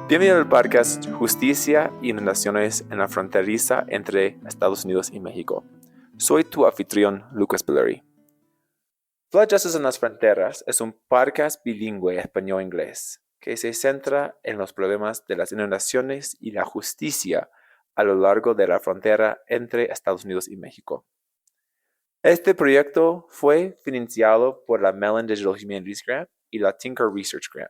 Bienvenido al podcast Justicia y Inundaciones en la fronteriza entre Estados Unidos y México. Soy tu anfitrión, Lucas Pelleri. Flood Justice en las Fronteras es un podcast bilingüe español-inglés que se centra en los problemas de las inundaciones y la justicia a lo largo de la frontera entre Estados Unidos y México. Este proyecto fue financiado por la Mellon Digital Humanities Grant y la Tinker Research Grant.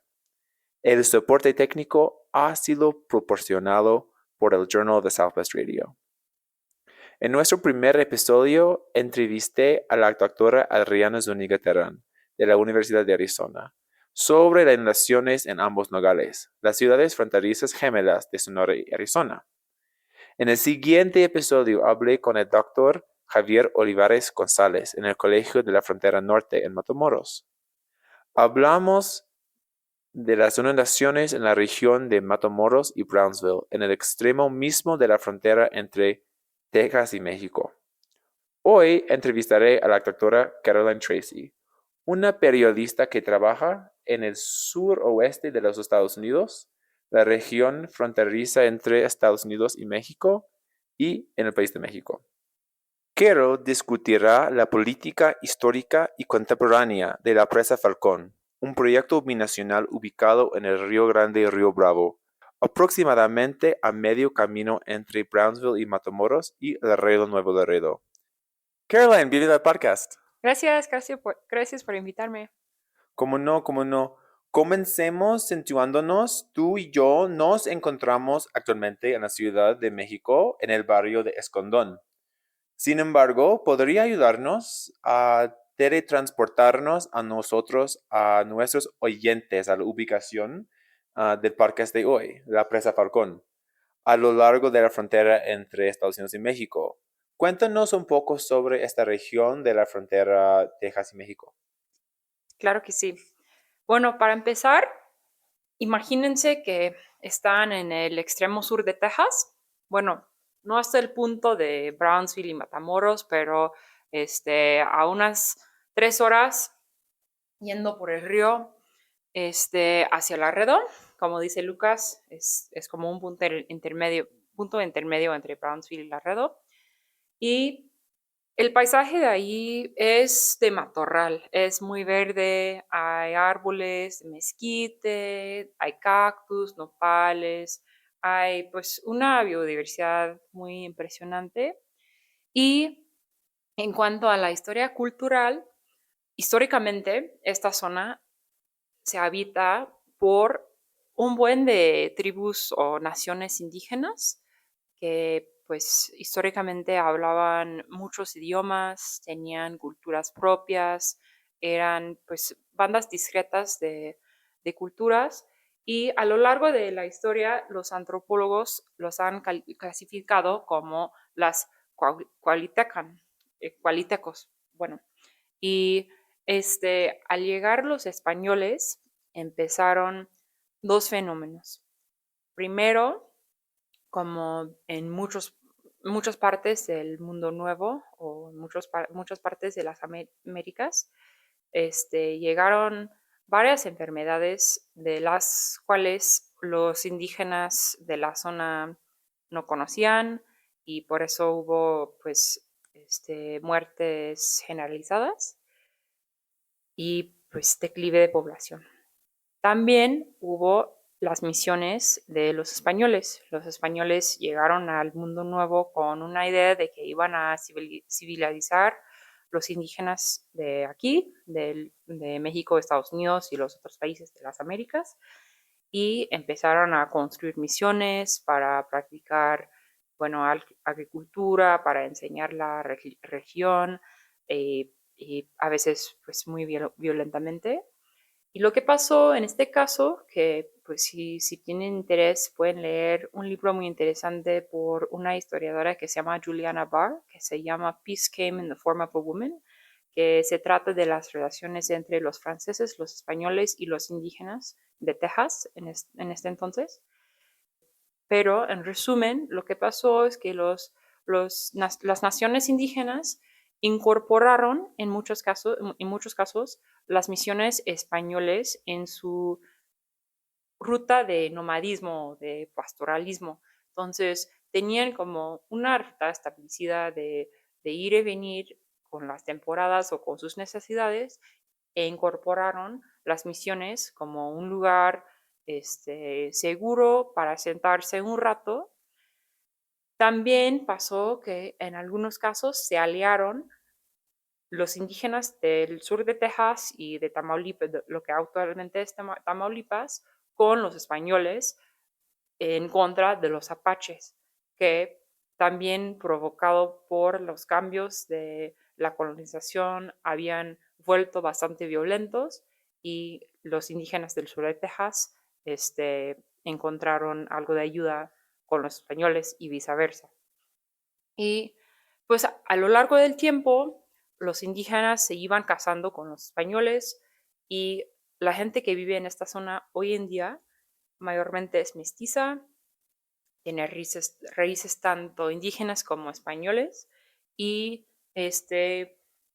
El soporte técnico ha sido proporcionado por el Journal de Southwest Radio. En nuestro primer episodio, entrevisté a la doctora Adriana Zúñiga Terán, de la Universidad de Arizona, sobre las inundaciones en ambos nogales, las ciudades fronterizas gemelas de Sonora y Arizona. En el siguiente episodio hablé con el doctor Javier Olivares González en el Colegio de la Frontera Norte en Matamoros. Hablamos de las inundaciones en la región de Matamoros y Brownsville, en el extremo mismo de la frontera entre Texas y México. Hoy entrevistaré a la doctora Caroline Tracy, una periodista que trabaja en el suroeste de los Estados Unidos, la región fronteriza entre Estados Unidos y México, y en el país de México. Carol discutirá la política histórica y contemporánea de la Presa Falcón, un proyecto binacional ubicado en el Río Grande y Río Bravo, aproximadamente a medio camino entre Brownsville y Matamoros y Laredo, Nuevo Laredo. Caroline, bienvenida al podcast. Gracias por invitarme. Cómo no. Comencemos situándonos. Tú y yo nos encontramos actualmente en la Ciudad de México, en el barrio de Escondón. Sin embargo, podría ayudarnos a teletransportarnos a nosotros, a nuestros oyentes, a la ubicación del podcast de hoy, la Presa Falcón, a lo largo de la frontera entre Estados Unidos y México. Cuéntanos un poco sobre esta región de la frontera Texas y México. Claro que sí. Bueno, para empezar, imagínense que están en el extremo sur de Texas. Bueno, no hasta el punto de Brownsville y Matamoros, pero a unas 3 horas yendo por el río hacia Laredo. Como dice Lucas, es como un punto intermedio entre Brownsville y Laredo. Y el paisaje de ahí es de matorral, es muy verde, hay árboles, mezquite, hay cactus, nopales, hay pues una biodiversidad muy impresionante. Y en cuanto a la historia cultural, históricamente esta zona se habita por un buen de tribus o naciones indígenas que pues históricamente hablaban muchos idiomas, tenían culturas propias, eran pues bandas discretas de culturas, y a lo largo de la historia los antropólogos los han clasificado como las cualitecos. Bueno, y al llegar los españoles empezaron dos fenómenos. Primero, como en muchas partes del mundo nuevo o en muchas partes de las Américas, llegaron varias enfermedades de las cuales los indígenas de la zona no conocían, y por eso hubo pues muertes generalizadas y pues declive de población. También hubo las misiones de los españoles. Los españoles llegaron al mundo nuevo con una idea de que iban a civilizar los indígenas de aquí, de México, Estados Unidos y los otros países de las Américas, y empezaron a construir misiones para practicar, bueno, agricultura, para enseñar la región, y a veces pues muy violentamente. Y lo que pasó en este caso, que pues si tienen interés pueden leer un libro muy interesante por una historiadora que se llama Juliana Barr, que se llama Peace Came in the Form of a Woman, que se trata de las relaciones entre los franceses, los españoles y los indígenas de Texas en este entonces. Pero en resumen, lo que pasó es que las naciones indígenas incorporaron en muchos casos las misiones españoles en su ruta de nomadismo, de pastoralismo. Entonces, tenían como una ruta establecida de ir y venir con las temporadas o con sus necesidades e incorporaron las misiones como un lugar seguro para sentarse un rato. También pasó que en algunos casos se aliaron los indígenas del sur de Texas y de Tamaulipas, lo que actualmente es Tamaulipas, con los españoles en contra de los apaches, que también provocado por los cambios de la colonización habían vuelto bastante violentos y los indígenas del sur de Texas encontraron algo de ayuda con los españoles y viceversa. Y pues a lo largo del tiempo, los indígenas se iban casando con los españoles y la gente que vive en esta zona hoy en día mayormente es mestiza, tiene raíces tanto indígenas como españoles y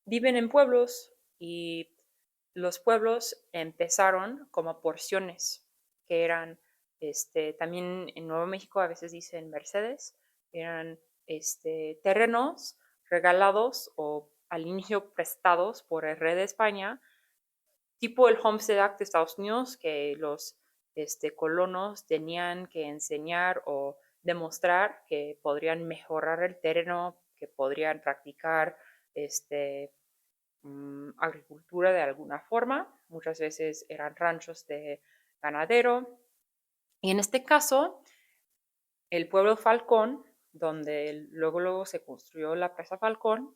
viven en pueblos y los pueblos empezaron como porciones que eran también en Nuevo México a veces dicen Mercedes, eran terrenos regalados o al inicio prestados por el rey de España, tipo el Homestead Act de Estados Unidos, que los colonos tenían que enseñar o demostrar que podrían mejorar el terreno, que podrían practicar agricultura de alguna forma. Muchas veces eran ranchos de ganadero. Y en este caso, el pueblo Falcón, donde luego se construyó la presa Falcón,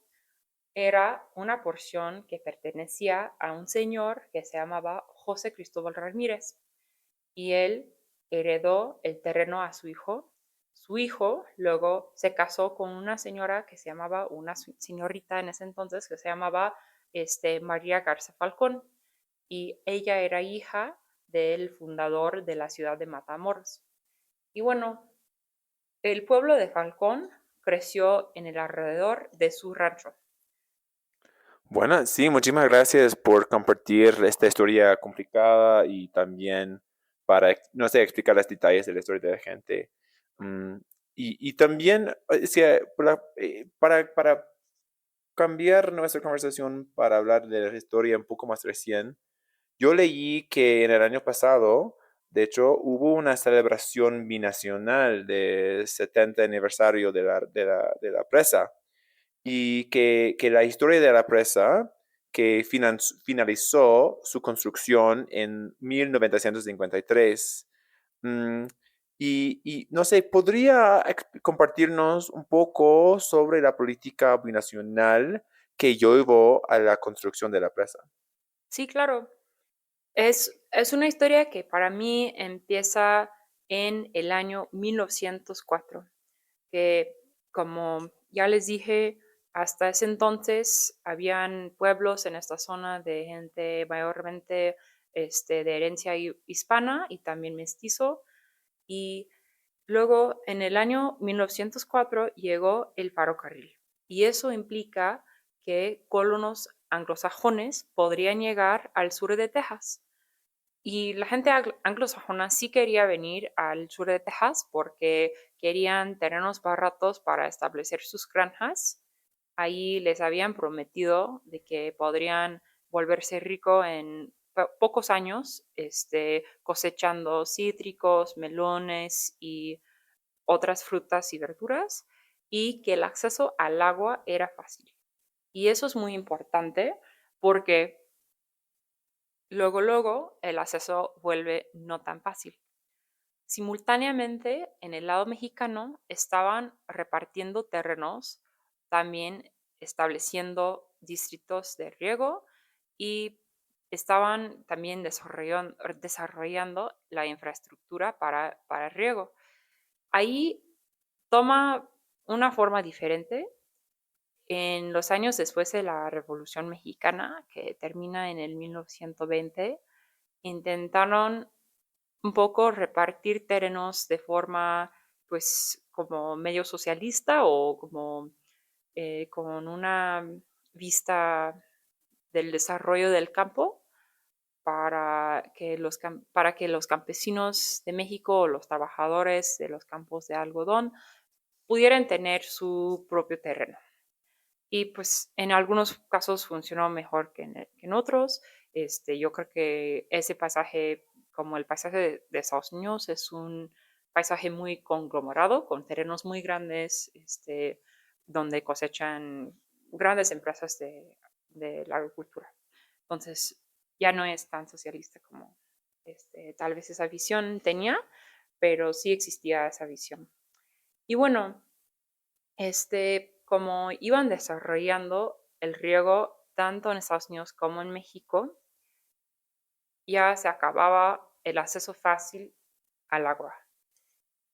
era una porción que pertenecía a un señor que se llamaba José Cristóbal Ramírez y él heredó el terreno a su hijo. Su hijo luego se casó con una señora que se llamaba, una señorita en ese entonces que se llamaba María Garza Falcón y ella era hija del fundador de la ciudad de Matamoros. Y bueno, el pueblo de Falcón creció en el alrededor de su rancho. Bueno, sí, muchísimas gracias por compartir esta historia complicada y también para, no sé, explicar los detalles de la historia de la gente. Mm, y también, para cambiar nuestra conversación para hablar de la historia un poco más recién, yo leí que en el año pasado, de hecho, hubo una celebración binacional del 70 aniversario de la presa y que la historia de la presa que finalizó su construcción en 1953. mm, y no sé, ¿podría compartirnos un poco sobre la política binacional que llevó a la construcción de la presa? Sí, claro. Es una historia que para mí empieza en el año 1904, que como ya les dije, hasta ese entonces habían pueblos en esta zona de gente mayormente de herencia hispana y también mestizo. Y luego en el año 1904 llegó el ferrocarril. Y eso implica que colonos anglosajones podrían llegar al sur de Texas. Y la gente anglosajona sí quería venir al sur de Texas porque querían terrenos baratos para establecer sus granjas. Ahí les habían prometido de que podrían volverse rico en pocos años, cosechando cítricos, melones y otras frutas y verduras, y que el acceso al agua era fácil. Y eso es muy importante porque luego el acceso vuelve no tan fácil. Simultáneamente, en el lado mexicano estaban repartiendo terrenos, también estableciendo distritos de riego y estaban también desarrollando la infraestructura para riego. Ahí toma una forma diferente. En los años después de la Revolución Mexicana, que termina en el 1920, intentaron un poco repartir terrenos de forma, pues, como medio socialista o como con una vista del desarrollo del campo para para que los campesinos de México o los trabajadores de los campos de algodón pudieran tener su propio terreno. Y pues en algunos casos funcionó mejor que en otros. Yo creo que ese paisaje, como el paisaje de Estados Unidos, es un paisaje muy conglomerado, con terrenos muy grandes, donde cosechan grandes empresas de la agricultura. Entonces, ya no es tan socialista como tal vez esa visión tenía, pero sí existía esa visión. Y bueno, como iban desarrollando el riego tanto en Estados Unidos como en México, ya se acababa el acceso fácil al agua.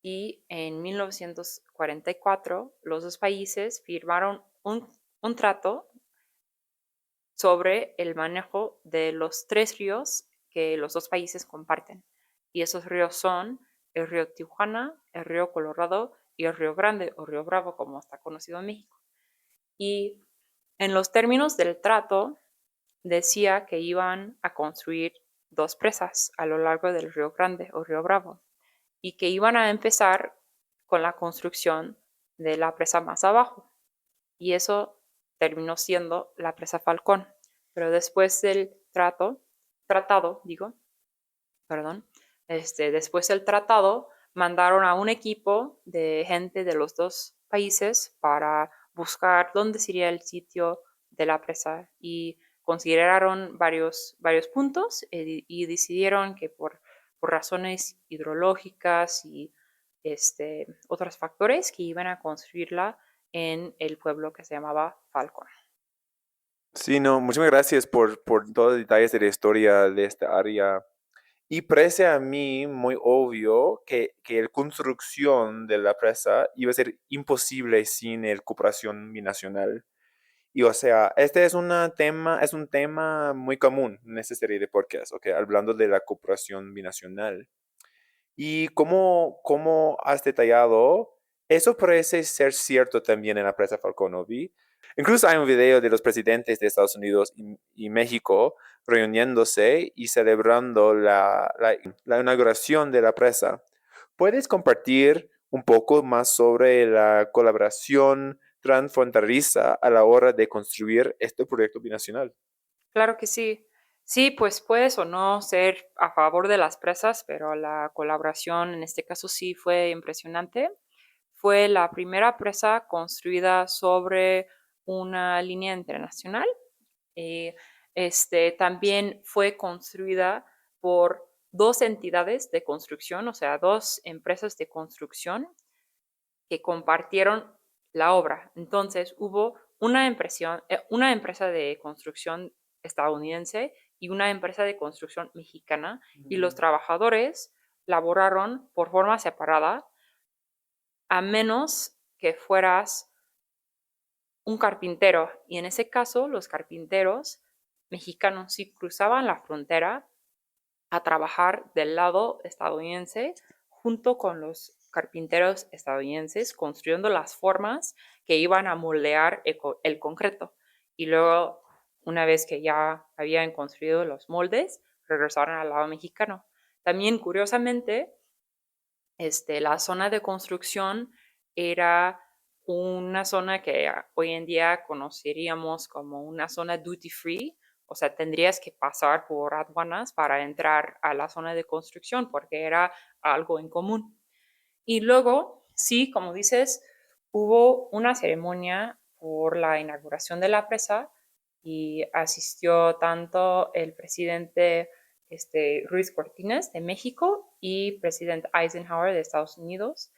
Y en 1944 los dos países firmaron un trato sobre el manejo de los tres ríos que los dos países comparten. Y esos ríos son el río Tijuana, el río Colorado y el río Grande o río Bravo, como está conocido en México. Y en los términos del trato decía que iban a construir dos presas a lo largo del río Grande o río Bravo y que iban a empezar con la construcción de la presa más abajo. Y eso terminó siendo la presa Falcón. Pero después del tratado, perdón, después del tratado, mandaron a un equipo de gente de los dos países para buscar dónde sería el sitio de la presa y consideraron varios puntos y decidieron que por razones hidrológicas y otros factores que iban a construirla en el pueblo que se llamaba Falcón. Sí, no, muchas gracias por todos los detalles de la historia de esta área. Y parece a mí muy obvio que la construcción de la presa iba a ser imposible sin la cooperación binacional. Y o sea, este es un tema muy común en esta serie de podcasts, ¿ok? Hablando de la cooperación binacional. Y como has detallado, eso parece ser cierto también en la presa Falconovi. Incluso hay un video de los presidentes de Estados Unidos y México reuniéndose y celebrando la inauguración de la presa. ¿Puedes compartir un poco más sobre la colaboración transfronteriza a la hora de construir este proyecto binacional? Claro que sí. Sí, pues puedes o no ser a favor de las presas, pero la colaboración en este caso sí fue impresionante. Fue la primera presa construida sobre una línea internacional. Eh, también fue construida por dos entidades de construcción, o sea, dos empresas de construcción que compartieron la obra. Entonces hubo una empresa de construcción estadounidense y una empresa de construcción mexicana y los trabajadores laboraron por forma separada a menos que fueras un carpintero. Y en ese caso los carpinteros mexicanos sí cruzaban la frontera a trabajar del lado estadounidense junto con los carpinteros estadounidenses construyendo las formas que iban a moldear el concreto. Y luego, una vez que ya habían construido los moldes, regresaron al lado mexicano. También, curiosamente, la zona de construcción era una zona que hoy en día conoceríamos como una zona duty free, o sea, tendrías que pasar por aduanas para entrar a la zona de construcción porque era algo en común. Y luego, sí, como dices, hubo una ceremonia por la inauguración de la presa y asistió tanto el presidente Ruiz Cortines de México y presidente Eisenhower de Estados Unidos.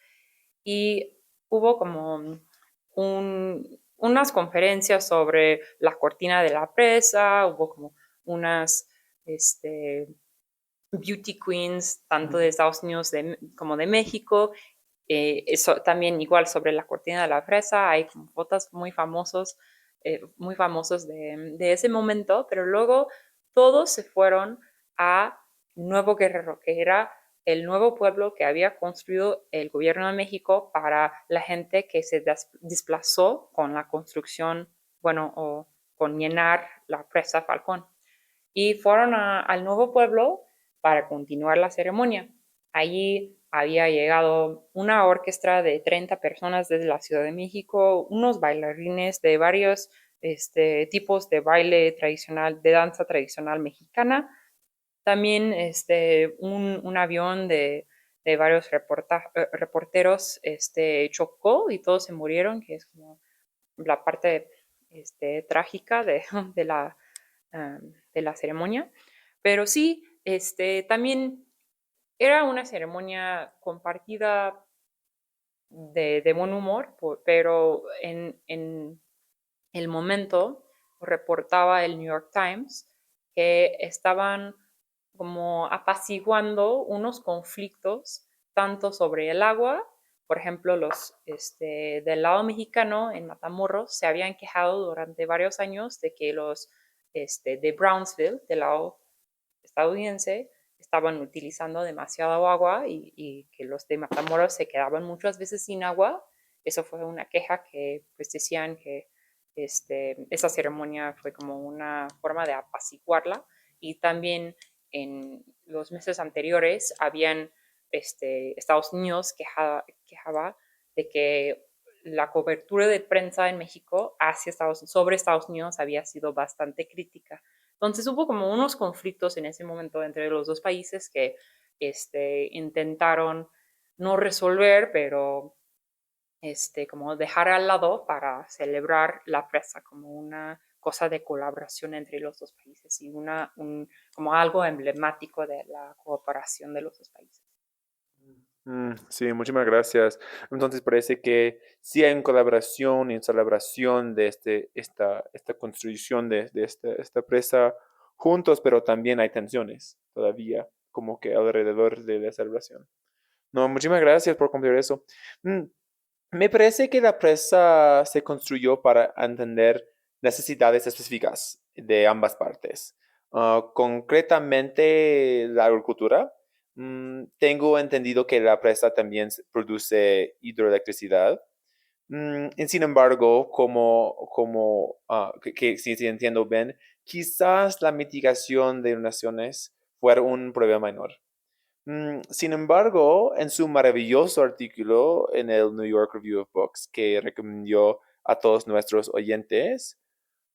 Y hubo como unas conferencias sobre la cortina de la presa, hubo como unas beauty queens, tanto de Estados Unidos como de México. Eso también igual sobre la cortina de la presa, hay como fotos muy famosos de ese momento, pero luego todos se fueron a Nuevo Guerrero, que era el nuevo pueblo que había construido el gobierno de México para la gente que se desplazó con la construcción, bueno, o con llenar la presa Falcón. Y fueron al nuevo pueblo para continuar la ceremonia. Allí había llegado una orquesta de 30 personas desde la Ciudad de México, unos bailarines de varios tipos de baile tradicional, de danza tradicional mexicana, también un avión de varios reporteros chocó y todos se murieron, que es como la parte trágica de la, de la ceremonia. Pero sí, también era una ceremonia compartida de buen humor, pero en el momento reportaba el New York Times que estaban como apaciguando unos conflictos tanto sobre el agua, por ejemplo, los del lado mexicano en Matamoros se habían quejado durante varios años de que los de Brownsville, del lado estadounidense, estaban utilizando demasiado agua y que los de Matamoros se quedaban muchas veces sin agua. Eso fue una queja que pues decían que esa ceremonia fue como una forma de apaciguarla y también en los meses anteriores habían Estados Unidos quejaba de que la cobertura de prensa en México sobre Estados Unidos había sido bastante crítica. Entonces hubo como unos conflictos en ese momento entre los dos países que intentaron no resolver, pero como dejar al lado para celebrar la presa como una cosa de colaboración entre los dos países y como algo emblemático de la cooperación de los dos países. Sí, muchísimas gracias. Entonces parece que sí hay una colaboración y celebración de esta construcción de esta presa juntos, pero también hay tensiones todavía como que alrededor de la celebración. No, muchísimas gracias por compartir eso. Mm, Me parece que la presa se construyó para entender necesidades específicas de ambas partes. Concretamente, la agricultura. Tengo entendido que la presa también produce hidroelectricidad. Y sin embargo, si entiendo bien, quizás la mitigación de inundaciones fuera un problema menor. Sin embargo, en su maravilloso artículo en el New York Review of Books que recomendó a todos nuestros oyentes,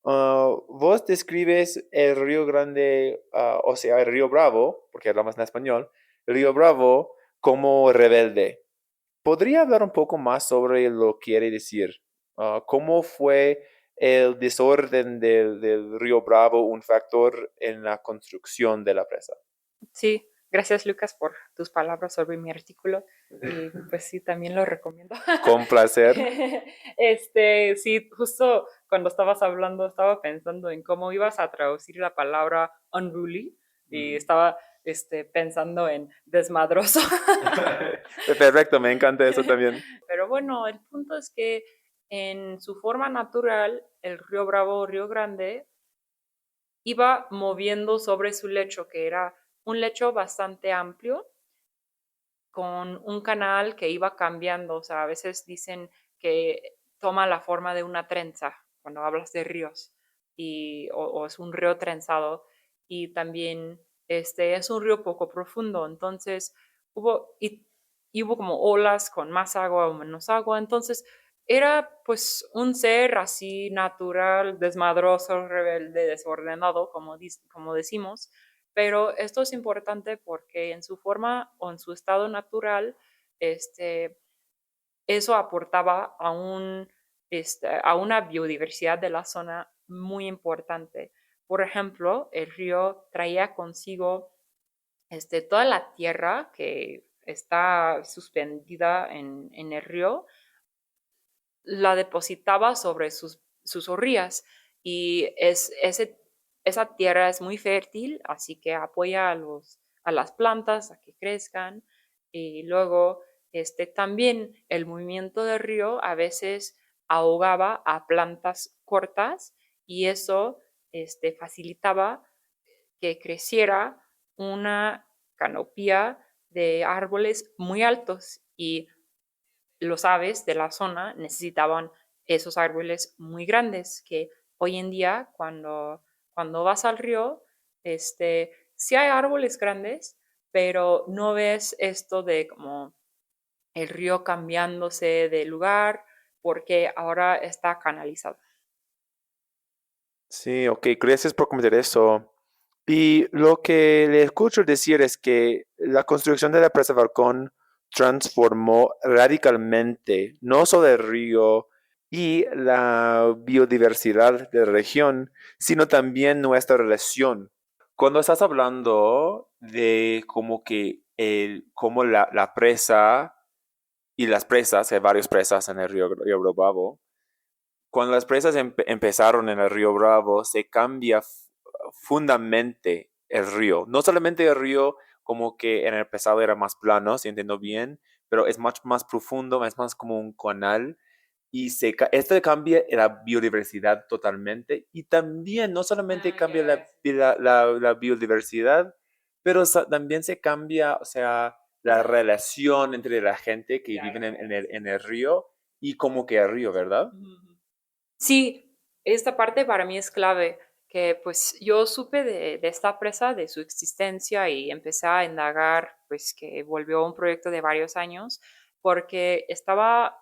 vos describes el Río Grande, o sea, el Río Bravo, porque hablamos en español, el Río Bravo como rebelde. ¿Podría hablar un poco más sobre lo que quiere decir? ¿Cómo fue el desorden del Río Bravo un factor en la construcción de la presa? Sí, gracias Lucas por tus palabras sobre mi artículo y pues sí, también lo recomiendo. Con placer. Sí, justo cuando estabas hablando estaba pensando en cómo ibas a traducir la palabra unruly y estaba pensando en desmadroso. Perfecto, me encanta eso también. Pero bueno, el punto es que en su forma natural, el río Bravo, Río Grande, iba moviendo sobre su lecho, que era un lecho bastante amplio, con un canal que iba cambiando. O sea, a veces dicen que toma la forma de una trenza cuando hablas de ríos, o es un río trenzado, y también es un río poco profundo. Entonces, y hubo como olas con más agua o menos agua. Entonces, era pues un ser así natural, desmadroso, rebelde, desordenado, como decimos, pero esto es importante porque en su forma o en su estado natural, este, eso aportaba a una biodiversidad de la zona muy importante. Por ejemplo, el río traía consigo toda la tierra que está suspendida en el río, la depositaba sobre sus orillas y esa tierra es muy fértil, así que apoya a las plantas a que crezcan y luego también el movimiento del río a veces ahogaba a plantas cortas y eso facilitaba que creciera una canopía de árboles muy altos y los aves de la zona necesitaban esos árboles muy grandes que hoy en día cuando vas al río, sí hay árboles grandes, pero no ves esto de como el río cambiándose de lugar porque ahora está canalizado. Sí, ok, gracias por comentar eso. Y lo que le escucho decir es que la construcción de la presa Falcón transformó radicalmente no solo el río y la biodiversidad de la región, sino también nuestra relación. Cuando estás hablando de como que como la presa y las presas, hay varias presas en el río Bravo, cuando las presas empezaron en el río Bravo, se cambia fundamentalmente el río. No solamente el río como que en el pasado era más plano, si entiendo bien, pero es mucho más profundo, es más como un canal. Y esto cambia la biodiversidad totalmente. Y también no solamente cambia la biodiversidad, pero también se cambia, o sea, la relación entre la gente que vive en el río y como que el río, ¿verdad? Ujú. Sí, esta parte para mí es clave, que pues yo supe de esta presa, de su existencia y empecé a indagar, pues que volvió un proyecto de varios años, porque estaba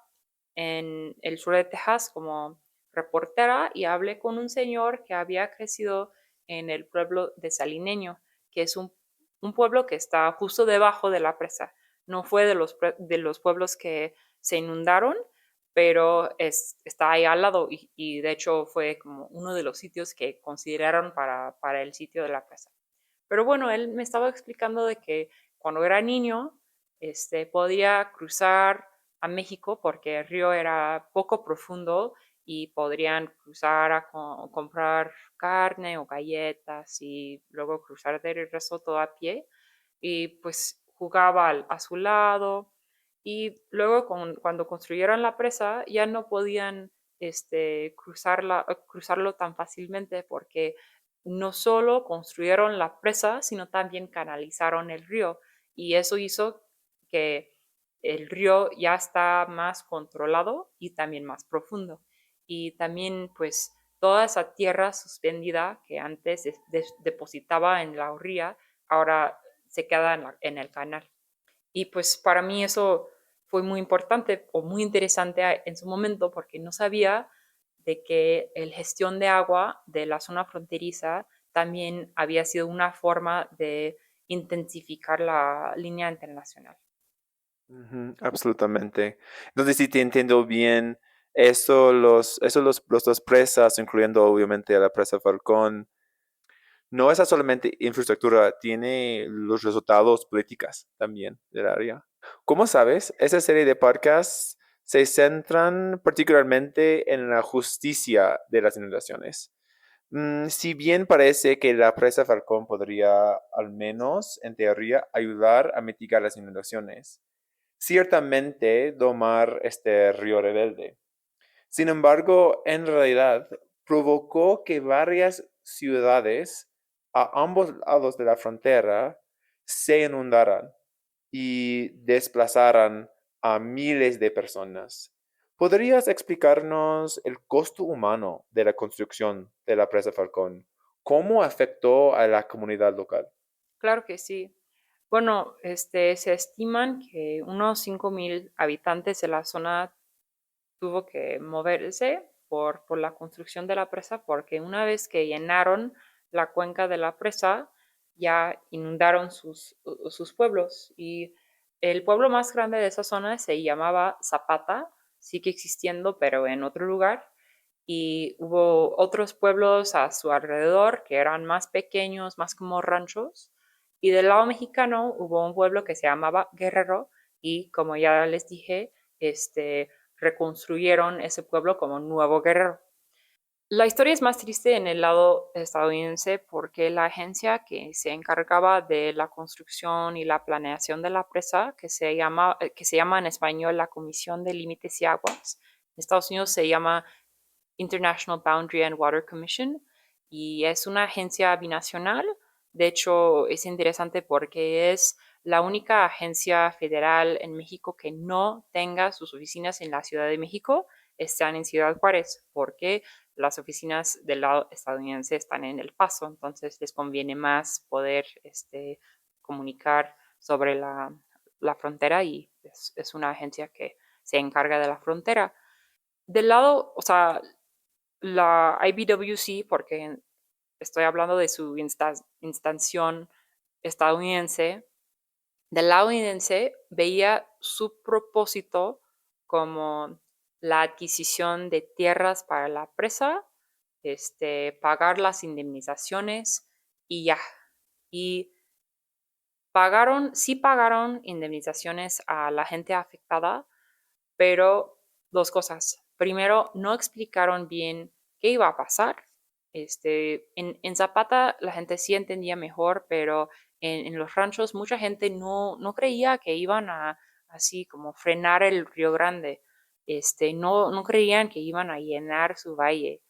en el sur de Texas como reportera y hablé con un señor que había crecido en el pueblo de Salineño, que es un pueblo que está justo debajo de la presa. No fue de los pueblos que se inundaron, pero está ahí al lado y de hecho fue como uno de los sitios que consideraron para el sitio de la presa. Pero bueno, él me estaba explicando de que cuando era niño, podía cruzar a México porque el río era poco profundo y podrían cruzar a comprar carne o galletas y luego cruzar de regreso todo a pie y pues jugaba a su lado y luego cuando construyeron la presa ya no podían cruzarlo tan fácilmente porque no solo construyeron la presa, sino también canalizaron el río y eso hizo que el río ya está más controlado y también más profundo. Y también pues toda esa tierra suspendida que antes depositaba en la orilla, ahora se queda en el canal. Y pues para mí eso fue muy importante o muy interesante en su momento porque no sabía de que la gestión de agua de la zona fronteriza también había sido una forma de intensificar la línea internacional. Ujú, absolutamente. Entonces, si te entiendo bien, los dos presas, incluyendo obviamente a la presa Falcón, no es solamente infraestructura, tiene los resultados políticas también del área. Como sabes, esa serie de podcasts se centran particularmente en la justicia de las inundaciones. Si bien parece que la presa Falcón podría, al menos en teoría, ayudar a mitigar las inundaciones, ciertamente domar este río rebelde. Sin embargo, en realidad, provocó que varias ciudades a ambos lados de la frontera se inundaran y desplazaran a miles de personas. ¿Podrías explicarnos el costo humano de la construcción de la presa Falcón? ¿Cómo afectó a la comunidad local? Claro que sí. Bueno, se estiman que unos 5,000 habitantes de la zona tuvo que moverse por la construcción de la presa, porque una vez que llenaron la cuenca de la presa, ya inundaron sus pueblos. Y el pueblo más grande de esa zona se llamaba Zapata, sigue existiendo, pero en otro lugar. Y hubo otros pueblos a su alrededor que eran más pequeños, más como ranchos. Y del lado mexicano hubo un pueblo que se llamaba Guerrero y como ya les dije, reconstruyeron ese pueblo como Nuevo Guerrero. La historia es más triste en el lado estadounidense porque la agencia que se encargaba de la construcción y la planeación de la presa, que se llama en español la Comisión de Límites y Aguas, en Estados Unidos se llama International Boundary and Water Commission y es una agencia binacional. De hecho, es interesante porque es la única agencia federal en México que no tenga sus oficinas en la Ciudad de México, están en Ciudad Juárez, porque las oficinas del lado estadounidense están en El Paso, entonces les conviene más poder comunicar sobre la frontera y es una agencia que se encarga de la frontera. Del lado, o sea, la IBWC, porque estoy hablando de su instanción estadounidense, del lado estadounidense veía su propósito como la adquisición de tierras para la presa, pagar las indemnizaciones y ya. Y sí pagaron indemnizaciones a la gente afectada, pero dos cosas. Primero, no explicaron bien qué iba a pasar. En Zapata la gente sí entendía mejor, pero en los ranchos mucha gente no creía que iban a así como frenar el Río Grande. No creían que iban a llenar su valle.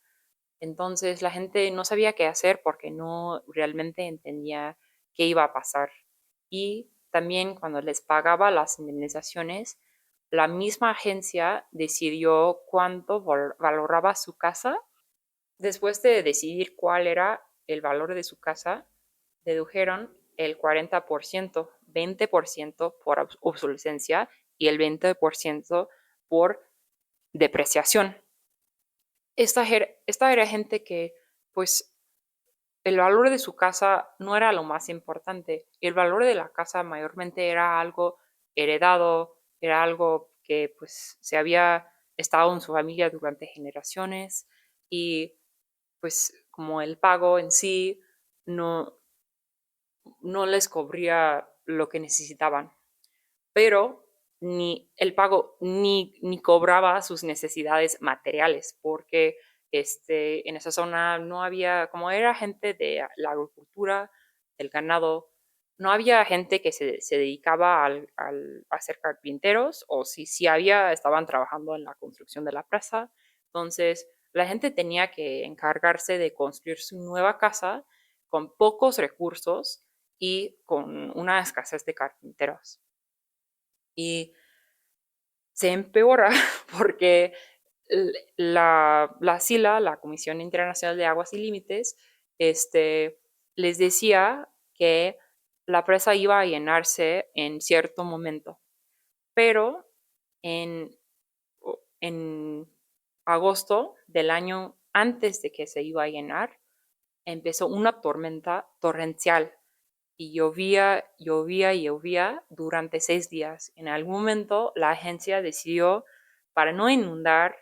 Entonces la gente no sabía qué hacer porque no realmente entendía qué iba a pasar. Y también cuando les pagaba las indemnizaciones, la misma agencia decidió cuánto valoraba su casa. Después de decidir cuál era el valor de su casa, dedujeron el 40%, 20% por obsolescencia y el 20% por depreciación. Esta era gente que, pues, el valor de su casa no era lo más importante. El valor de la casa mayormente era algo heredado, era algo que, pues, se había estado en su familia durante generaciones y, pues, como el pago en sí no, no les cubría lo que necesitaban, pero ni el pago ni cobraba sus necesidades materiales, porque en esa zona no había, como era gente de la agricultura, del ganado, no había gente que se dedicaba a ser carpinteros, o si había, estaban trabajando en la construcción de la presa. Entonces, la gente tenía que encargarse de construir su nueva casa con pocos recursos y con una escasez de carpinteros. Y se empeora porque la SILA, la Comisión Internacional de Aguas y Límites, les decía que la presa iba a llenarse en cierto momento, pero en, en agosto del año antes de que se iba a llenar, empezó una tormenta torrencial y llovía durante 6 días. En algún momento la agencia decidió, para no inundar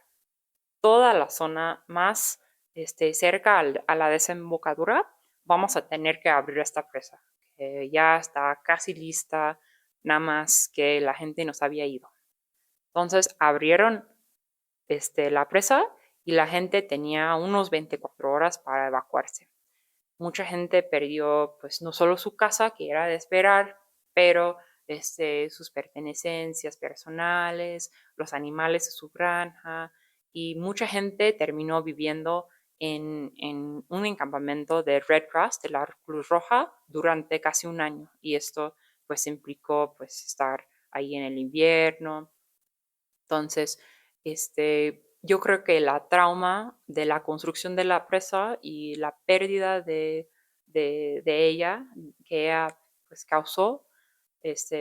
toda la zona más cerca a la desembocadura, vamos a tener que abrir esta presa, que ya está casi lista, nada más que la gente nos había ido. Entonces abrieron la presa y la gente tenía unos 24 horas para evacuarse. Mucha gente perdió, pues, no solo su casa, que era de esperar, pero sus pertenencias personales, los animales de su granja, y mucha gente terminó viviendo en un encampamento de Red Cross, de la Cruz Roja, durante casi un año. Y esto, pues, implicó, pues, estar ahí en el invierno. Entonces, yo creo que la trauma de la construcción de la presa y la pérdida de ella que ella, pues, causó,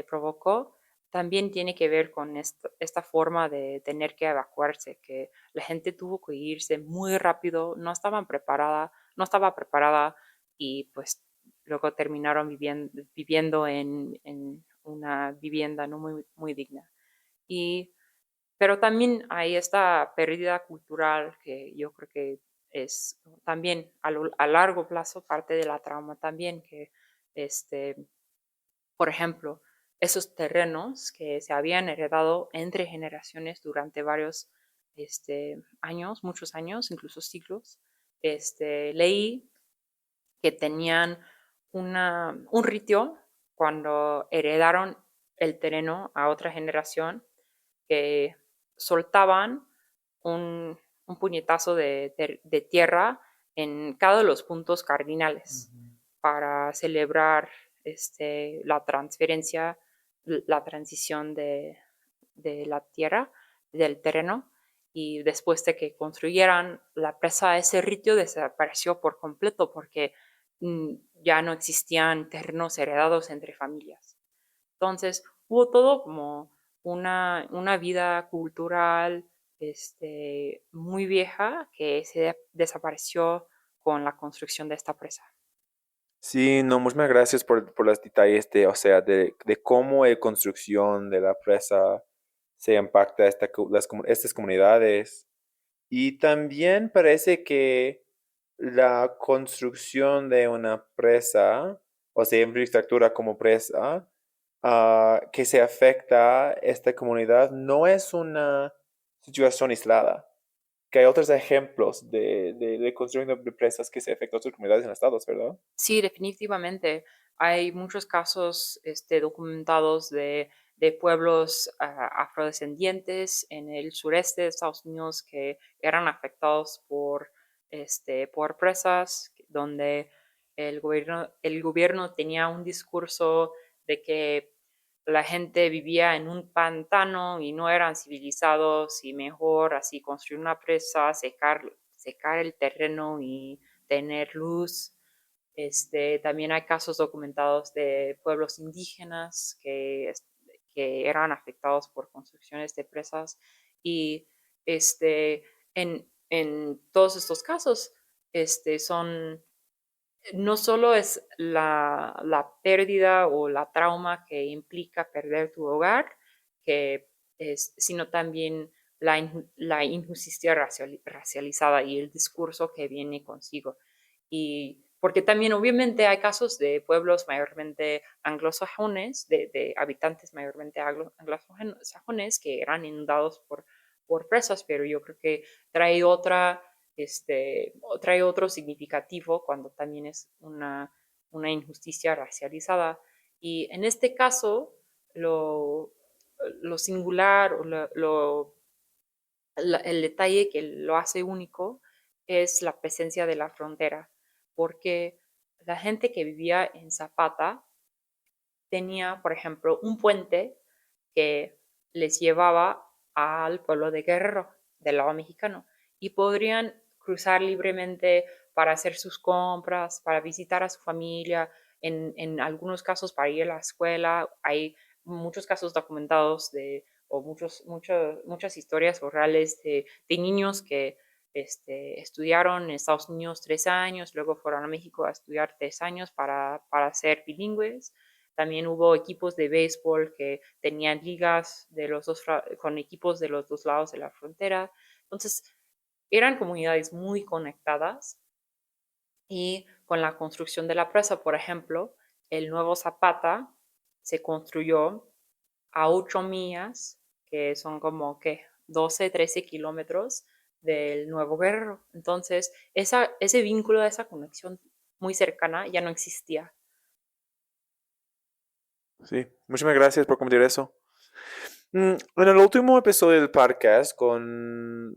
provocó, también tiene que ver con esta forma de tener que evacuarse, que la gente tuvo que irse muy rápido, no estaba preparada y, pues, luego terminaron viviendo en una vivienda no muy digna. Y pero también hay esta pérdida cultural que yo creo que es también a largo plazo parte de la trauma también, que, este, por ejemplo, esos terrenos que se habían heredado entre generaciones durante varios años, muchos años, incluso siglos, leí que tenían un ritio cuando heredaron el terreno a otra generación, que soltaban un puñetazo de tierra en cada de los puntos cardinales para celebrar la transferencia, la transición de la tierra, del terreno. Y después de que construyeran la presa, ese ritio desapareció por completo porque ya no existían terrenos heredados entre familias. Entonces, hubo todo como una vida cultural muy vieja que se desapareció con la construcción de esta presa. Sí, no, muchas gracias por los detalles de, o sea, de cómo la construcción de la presa se impacta a estas comunidades. Y también parece que la construcción de una presa, o sea, infraestructura como presa, que se afecta a esta comunidad, no es una situación aislada. Que hay otros ejemplos de construcción de presas que se afectan a otras comunidades en estados, ¿verdad? Sí, definitivamente. Hay muchos casos documentados de pueblos afrodescendientes en el sureste de Estados Unidos que eran afectados por presas, donde el gobierno tenía un discurso de que la gente vivía en un pantano y no eran civilizados y mejor así construir una presa, secar el terreno y tener luz. También hay casos documentados de pueblos indígenas que eran afectados por construcciones de presas y en todos estos casos son no solo es la pérdida o la trauma que implica perder tu hogar, sino también la injusticia racializada y el discurso que viene consigo. Y porque también obviamente hay casos de pueblos mayormente anglosajones, de habitantes mayormente anglosajones que eran inundados por presas, pero yo creo que trae trae otro significativo cuando también es una injusticia racializada. Y en este caso, lo, lo singular o el detalle que lo hace único es la presencia de la frontera, porque la gente que vivía en Zapata tenía, por ejemplo, un puente que les llevaba al pueblo de Guerrero, del lado mexicano, y podrían cruzar libremente para hacer sus compras, para visitar a su familia, en algunos casos para ir a la escuela. Hay muchos casos documentados o muchas historias orales de niños que estudiaron en Estados Unidos 3 años, luego fueron a México a estudiar 3 años para ser bilingües. También hubo equipos de béisbol que tenían ligas con equipos de los dos lados de la frontera. Entonces, eran comunidades muy conectadas y con la construcción de la presa, por ejemplo, el nuevo Zapata se construyó a 8 millas, que son como que 12, 13 kilómetros del Nuevo Guerrero. Entonces, ese vínculo, esa conexión muy cercana ya no existía. Sí, muchas gracias por comentar eso. En el último episodio del podcast con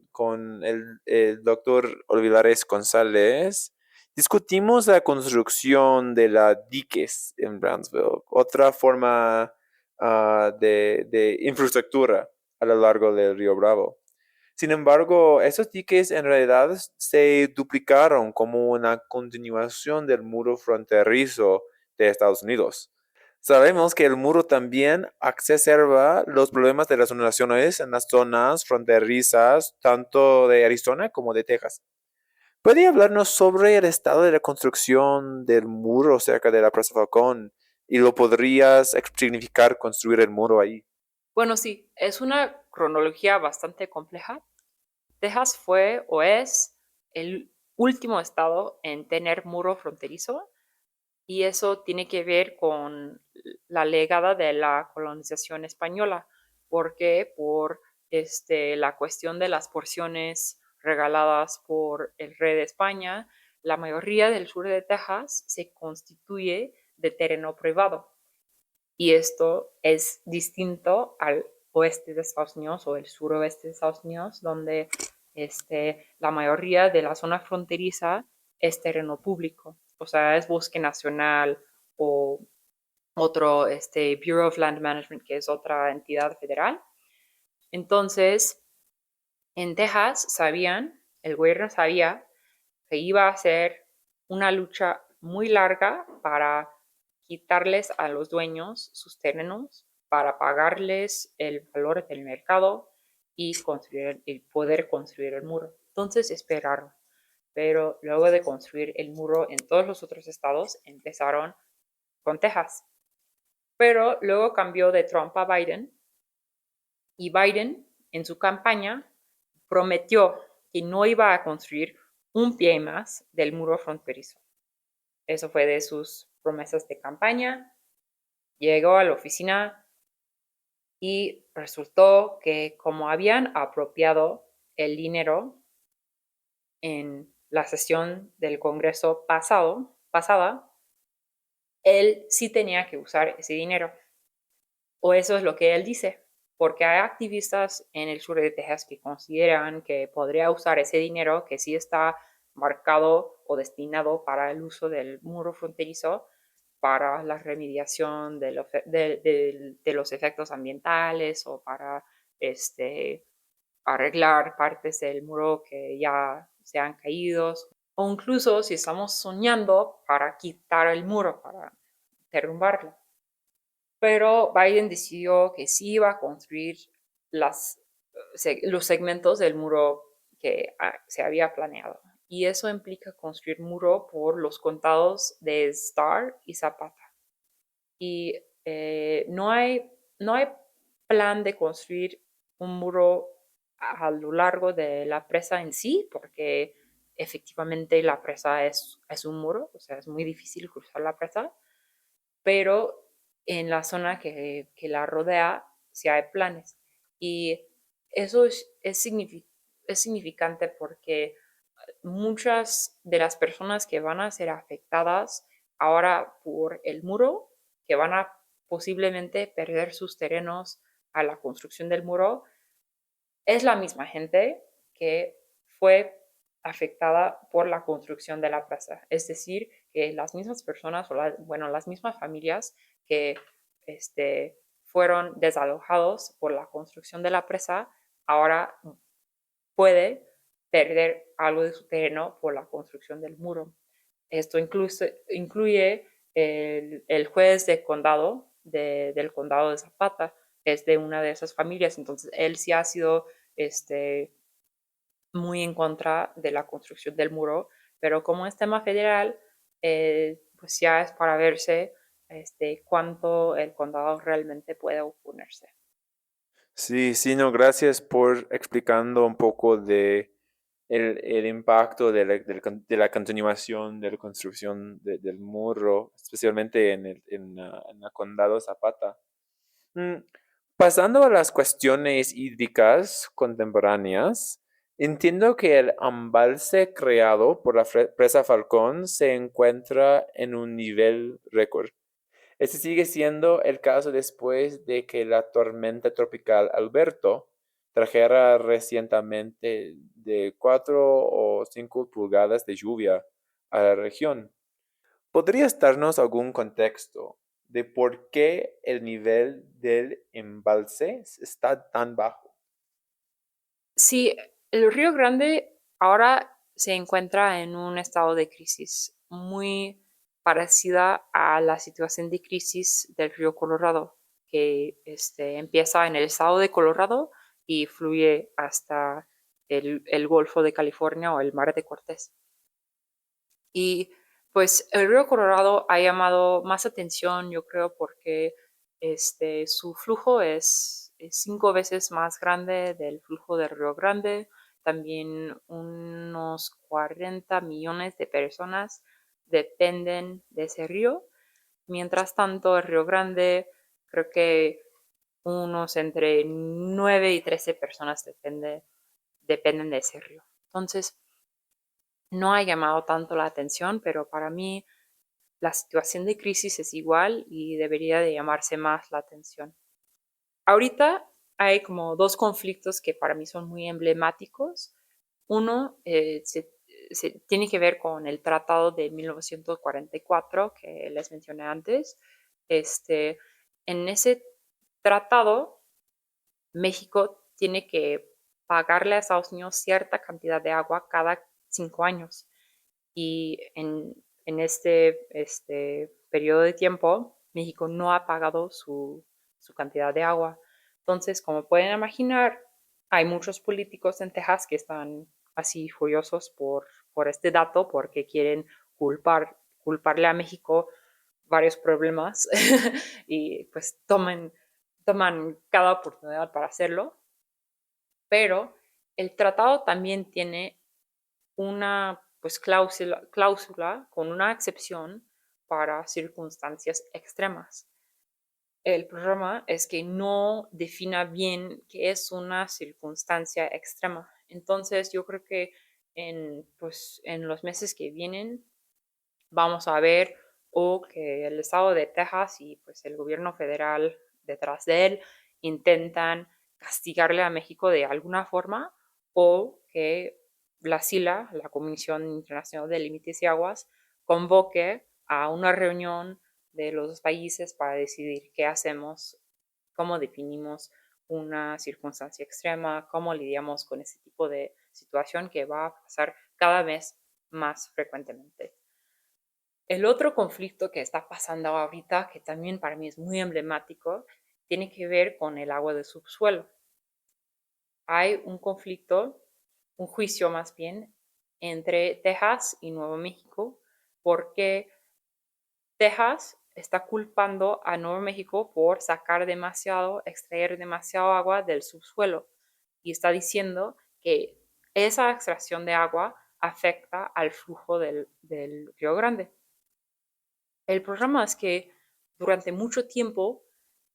el doctor Olivares González, discutimos la construcción de la diques en Brownsville, otra forma de infraestructura a lo largo del río Bravo. Sin embargo, esos diques en realidad se duplicaron como una continuación del muro fronterizo de Estados Unidos. Sabemos que el muro también exacerba los problemas de las inundaciones en las zonas fronterizas, tanto de Arizona como de Texas. ¿Puede hablarnos sobre el estado de la construcción del muro cerca de la Presa Falcón? ¿Y lo podrías significar construir el muro ahí? Bueno, sí, es una cronología bastante compleja. Texas fue o es el último estado en tener muro fronterizo y eso tiene que ver con la legada de la colonización española, porque por la cuestión de las porciones regaladas por el rey de España, la mayoría del sur de Texas se constituye de terreno privado y esto es distinto al oeste de Estados Unidos o el suroeste de Estados Unidos, donde la mayoría de la zona fronteriza es terreno público, o sea, es bosque nacional o otro Bureau of Land Management, que es otra entidad federal. Entonces, en Texas el gobierno sabía que iba a ser una lucha muy larga para quitarles a los dueños sus terrenos para pagarles el valor del mercado y poder construir el muro. Entonces esperaron, pero luego de construir el muro en todos los otros estados, empezaron con Texas. Pero luego cambió de Trump a Biden y Biden en su campaña prometió que no iba a construir un pie más del muro fronterizo. Eso fue de sus promesas de campaña. Llegó a la oficina y resultó que como habían apropiado el dinero en la sesión del Congreso pasada, él sí tenía que usar ese dinero. O eso es lo que él dice, porque hay activistas en el sur de Texas que consideran que podría usar ese dinero que sí está marcado o destinado para el uso del muro fronterizo para la remediación de los efectos ambientales o para arreglar partes del muro que ya se han caído, o incluso si estamos soñando para quitar el muro, para derrumbarlo. Pero Biden decidió que sí iba a construir los segmentos del muro que se había planeado. Y eso implica construir muro por los condados de Starr y Zapata. Y no hay plan de construir un muro a lo largo de la presa en sí, porque efectivamente la presa es un muro, o sea, es muy difícil cruzar la presa, pero en la zona que la rodea sí hay planes. Y eso es significante porque muchas de las personas que van a ser afectadas ahora por el muro, que van a posiblemente perder sus terrenos a la construcción del muro, es la misma gente que fue afectada por la construcción de la presa. Es decir, que las mismas personas, las mismas familias que fueron desalojados por la construcción de la presa, ahora puede perder algo de su terreno por la construcción del muro. Esto incluye el juez de condado del condado de Zapata, es de una de esas familias, entonces él sí ha sido muy en contra de la construcción del muro, pero como es tema federal, pues ya es para verse cuánto el condado realmente puede oponerse. Sí, sí, no, gracias por explicando un poco de el impacto de la continuación de la construcción del muro, especialmente en la condado Zapata. Mm, Pasando a las cuestiones hídricas contemporáneas, entiendo que el embalse creado por la presa Falcón se encuentra en un nivel récord. Este sigue siendo el caso después de que la tormenta tropical Alberto trajera recientemente de 4 o 5 pulgadas de lluvia a la región. ¿Podrías darnos algún contexto de por qué el nivel del embalse está tan bajo? Sí, el Río Grande ahora se encuentra en un estado de crisis muy parecida a la situación de crisis del río Colorado, que empieza en el estado de Colorado y fluye hasta el Golfo de California o el Mar de Cortés. Y pues el río Colorado ha llamado más atención, yo creo, porque su flujo es 5 veces más grande del flujo del Río Grande. También unos 40 millones de personas dependen de ese río. Mientras tanto, el Río Grande, creo que unos entre 9 y 13 personas dependen de ese río. Entonces, no ha llamado tanto la atención, pero para mí la situación de crisis es igual y debería de llamarse más la atención. Ahorita hay como dos conflictos que para mí son muy emblemáticos. Uno se tiene que ver con el Tratado de 1944 que les mencioné antes. En ese tratado, México tiene que pagarle a Estados Unidos cierta cantidad de agua cada 5 años. Y en este periodo de tiempo, México no ha pagado su cantidad de agua. Entonces, como pueden imaginar, hay muchos políticos en Texas que están así furiosos por este dato porque quieren culparle a México varios problemas y pues toman cada oportunidad para hacerlo. Pero el tratado también tiene una pues, cláusula con una excepción para circunstancias extremas. El problema es que no defina bien qué es una circunstancia extrema. Entonces, yo creo que pues, en los meses que vienen vamos a ver o que el estado de Texas y pues el gobierno federal detrás de él intentan castigarle a México de alguna forma o que la SILA, la Comisión Internacional de Límites y Aguas, convoque a una reunión de los dos países para decidir qué hacemos, cómo definimos una circunstancia extrema, cómo lidiamos con ese tipo de situación que va a pasar cada vez más frecuentemente. El otro conflicto que está pasando ahorita, que también para mí es muy emblemático, tiene que ver con el agua de subsuelo. Hay un conflicto, un juicio más bien, entre Texas y Nuevo México, porque Texas está culpando a Nuevo México por extraer demasiado agua del subsuelo y está diciendo que esa extracción de agua afecta al flujo del Río Grande. El problema es que durante mucho tiempo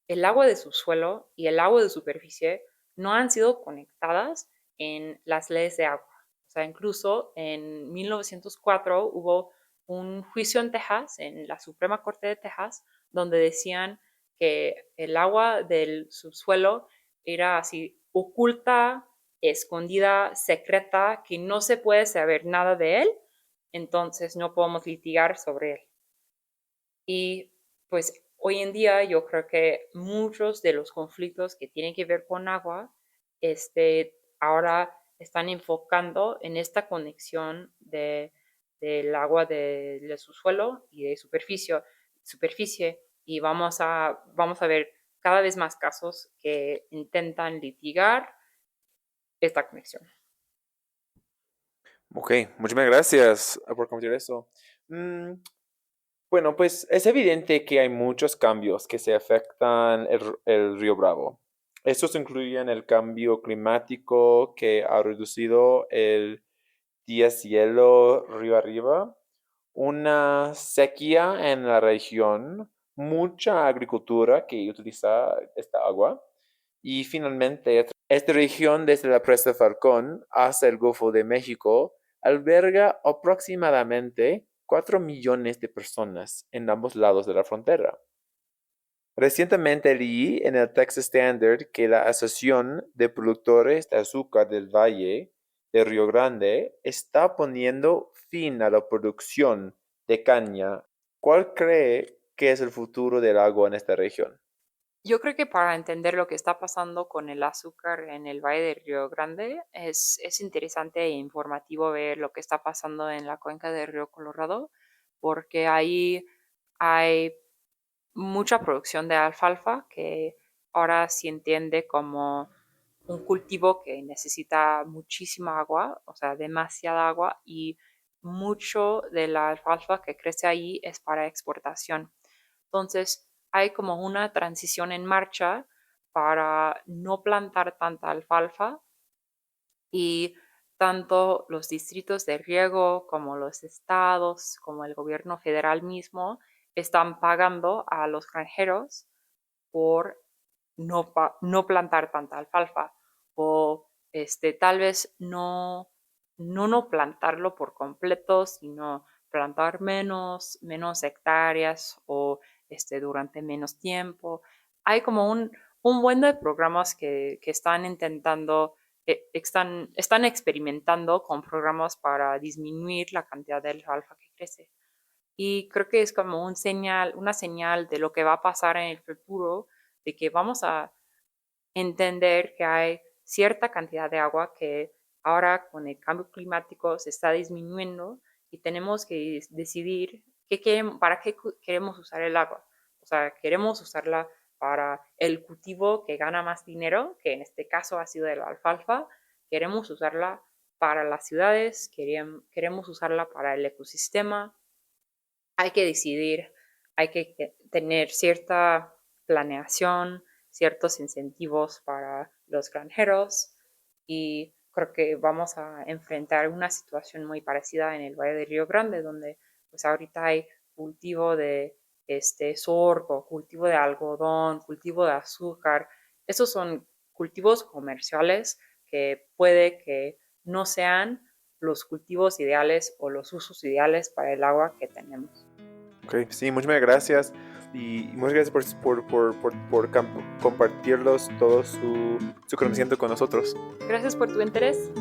el agua de subsuelo y el agua de superficie no han sido conectadas en las leyes de agua. O sea, incluso en 1904 hubo un juicio en Texas, en la Suprema Corte de Texas, donde decían que el agua del subsuelo era así oculta, escondida, secreta, que no se puede saber nada de él, entonces no podemos litigar sobre él. Y pues hoy en día yo creo que muchos de los conflictos que tienen que ver con agua, ahora están enfocando en esta conexión del agua de subsuelo y de superficie y vamos a ver cada vez más casos que intentan litigar esta conexión. Ok, muchas gracias por compartir eso. Mm, bueno, pues es evidente que hay muchos cambios que se afectan el río Bravo. Estos incluyen el cambio climático que ha reducido el deshielo río arriba, una sequía en la región, mucha agricultura que utiliza esta agua y finalmente esta región desde la presa Falcón hasta el Golfo de México alberga aproximadamente 4 millones de personas en ambos lados de la frontera. Recientemente leí en el Texas Standard que la Asociación de Productores de Azúcar del Valle de Río Grande está poniendo fin a la producción de caña. ¿Cuál cree que es el futuro del agua en esta región? Yo creo que para entender lo que está pasando con el azúcar en el Valle del Río Grande es interesante e informativo ver lo que está pasando en la cuenca del Río Colorado, porque ahí hay mucha producción de alfalfa que ahora se entiende como un cultivo que necesita muchísima agua, o sea, demasiada agua, y mucho de la alfalfa que crece ahí es para exportación. Entonces, hay como una transición en marcha para no plantar tanta alfalfa y tanto los distritos de riego como los estados, como el gobierno federal mismo, están pagando a los granjeros por no plantar tanta alfalfa o tal vez no plantarlo por completo, sino plantar menos hectáreas o durante menos tiempo. Hay como un buen de programas que están intentando, están experimentando con programas para disminuir la cantidad de alfalfa que crece. Y creo que es como una señal de lo que va a pasar en el futuro, de que vamos a entender que hay cierta cantidad de agua que ahora con el cambio climático se está disminuyendo y tenemos que decidir ¿para qué queremos usar el agua? O sea, queremos usarla para el cultivo que gana más dinero, que en este caso ha sido la alfalfa. Queremos usarla para las ciudades, queremos usarla para el ecosistema. Hay que decidir, hay que tener cierta planeación, ciertos incentivos para los granjeros y creo que vamos a enfrentar una situación muy parecida en el Valle de Río Grande, donde pues ahorita hay cultivo de sorgo, cultivo de algodón, cultivo de azúcar. Esos son cultivos comerciales que puede que no sean los cultivos ideales o los usos ideales para el agua que tenemos. Ok, sí, muchas gracias. Y muchas gracias por compartirlos todo su conocimiento con nosotros. Gracias por tu interés.